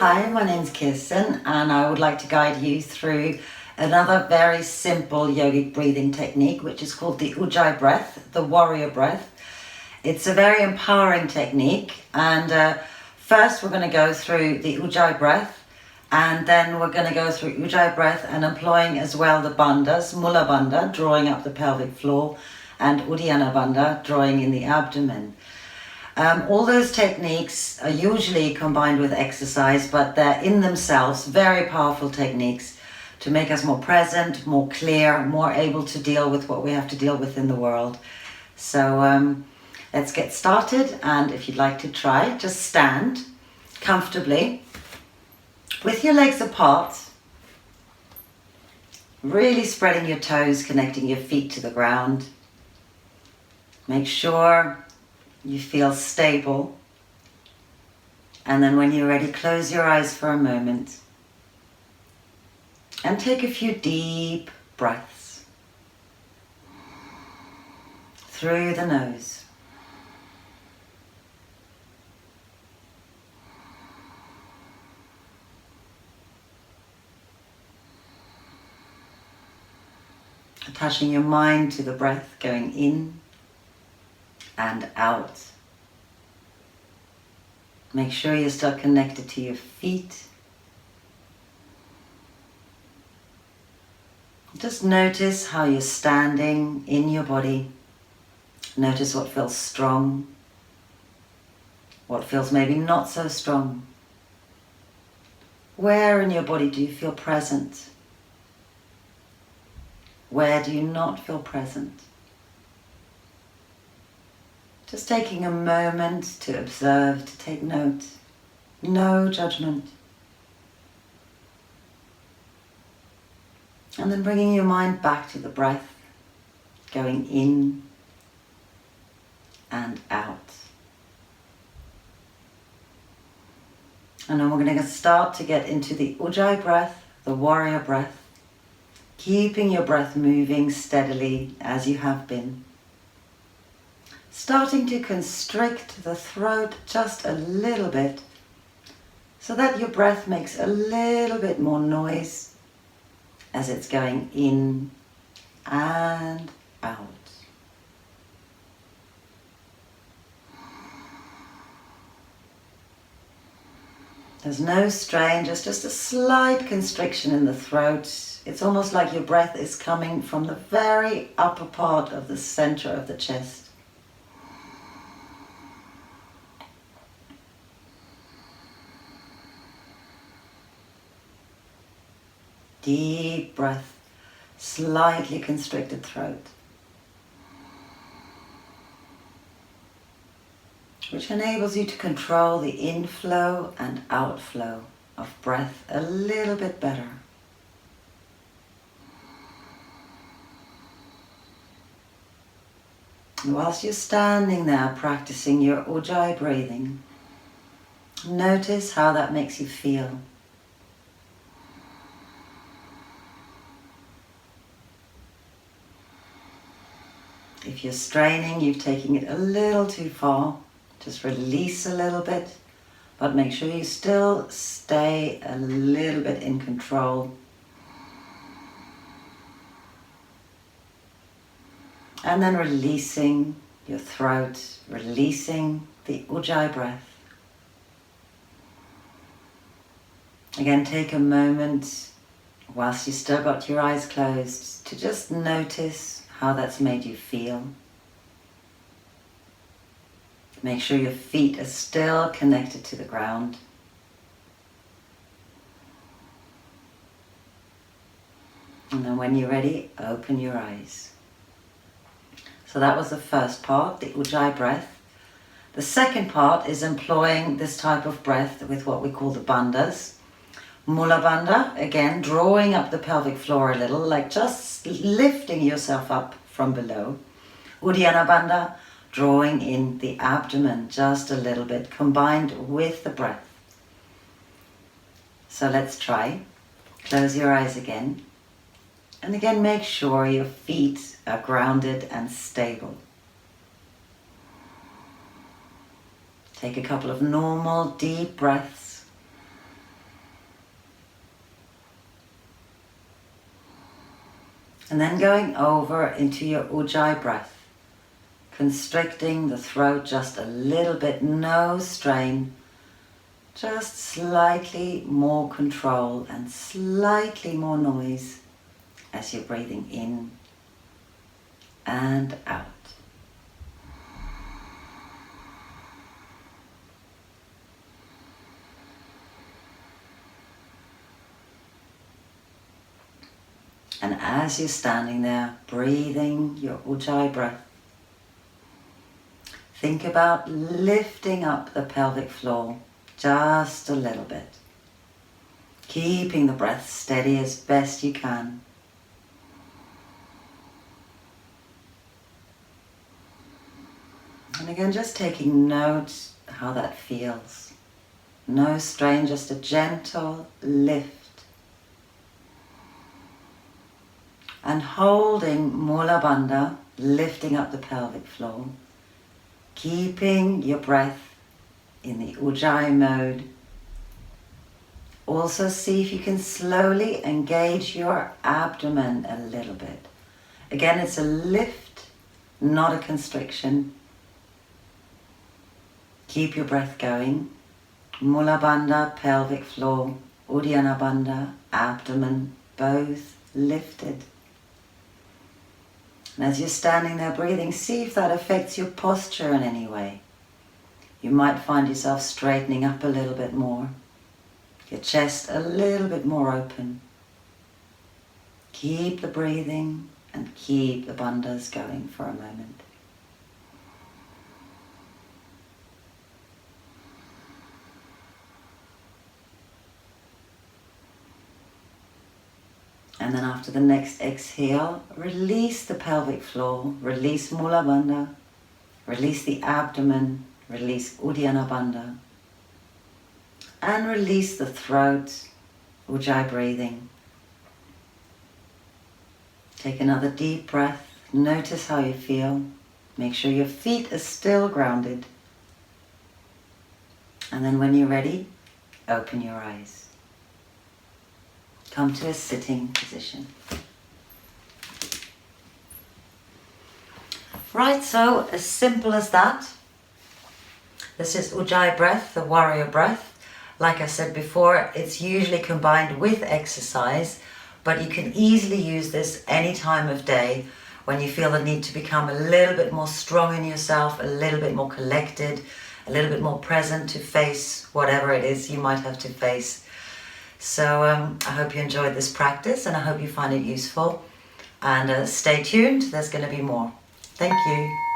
Hi, my name's Kirsten and I would like to guide you through another very simple yogic breathing technique, which is called the Ujjayi Breath, the warrior breath. It's a very empowering technique, and first we're going to go through the Ujjayi Breath, and then we're going to go through Ujjayi Breath and employing as well the Bandhas, Moola Bandha, drawing up the pelvic floor, and Uddiyana Bandha, drawing in the abdomen. All those techniques are usually combined with exercise, but they're in themselves very powerful techniques to make us more present, more clear, more able to deal with what we have to deal with in the world. So let's get started, and if you'd like to try, just stand comfortably with your legs apart, really spreading your toes, connecting your feet to the ground. Make sure you feel stable, and then when you're ready, close your eyes for a moment and take a few deep breaths through the nose. Attaching your mind to the breath, going in and out. Make sure you're still connected to your feet. Just notice how you're standing in your body. Notice what feels strong, what feels maybe not so strong. Where in your body do you feel present? Where do you not feel present? Just taking a moment to observe, to take note. No judgment. And then bringing your mind back to the breath, going in and out. And then we're going to start to get into the Ujjayi breath, the warrior breath, keeping your breath moving steadily as you have been. Starting to constrict the throat just a little bit so that your breath makes a little bit more noise as it's going in and out. There's no strain, just a slight constriction in the throat. It's almost like your breath is coming from the very upper part of the center of the chest. Deep breath, slightly constricted throat, which enables you to control the inflow and outflow of breath a little bit better. And whilst you're standing there practicing your Ujjayi breathing, notice how that makes you feel. If you're straining, you're taking it a little too far. Just release a little bit, but make sure you still stay a little bit in control. And then releasing your throat, releasing the Ujjayi breath. Again, take a moment whilst you still got your eyes closed to just notice how that's made you feel. Make sure your feet are still connected to the ground. And then when you're ready, open your eyes. So that was the first part, the Ujjayi breath. The second part is employing this type of breath with what we call the Bandhas. Moola Bandha, again, drawing up the pelvic floor a little, like just lifting yourself up from below. Uddiyana Bandha, drawing in the abdomen just a little bit, combined with the breath. So let's try. Close your eyes again. And again, make sure your feet are grounded and stable. Take a couple of normal deep breaths. And then going over into your Ujjayi breath, constricting the throat just a little bit, no strain, just slightly more control and slightly more noise as you're breathing in and out. And as you're standing there, breathing your Ujjayi breath, think about lifting up the pelvic floor just a little bit, keeping the breath steady as best you can. And again, just taking note how that feels. No strain, just a gentle lift. And holding Moola Bandha, lifting up the pelvic floor, keeping your breath in the Ujjayi mode. Also see if you can slowly engage your abdomen a little bit. Again, it's a lift, not a constriction. Keep your breath going. Moola Bandha, pelvic floor, Uddiyana Bandha, abdomen, both lifted. And as you're standing there breathing, see if that affects your posture in any way. You might find yourself straightening up a little bit more, your chest a little bit more open. Keep the breathing and keep the bandhas going for a moment. And then after the next exhale, release the pelvic floor, release Moola Bandha, release the abdomen, release Uddiyana Bandha, and release the throat, Ujjayi breathing. Take another deep breath, notice how you feel, make sure your feet are still grounded. And then when you're ready, open your eyes. Come to a sitting position. Right, so as simple as that. This is Ujjayi breath, the warrior breath. Like I said before, it's usually combined with exercise, but you can easily use this any time of day when you feel the need to become a little bit more strong in yourself, a little bit more collected, a little bit more present to face whatever it is you might have to face. So I hope you enjoyed this practice and I hope you find it useful. And stay tuned, there's going to be more. Thank you.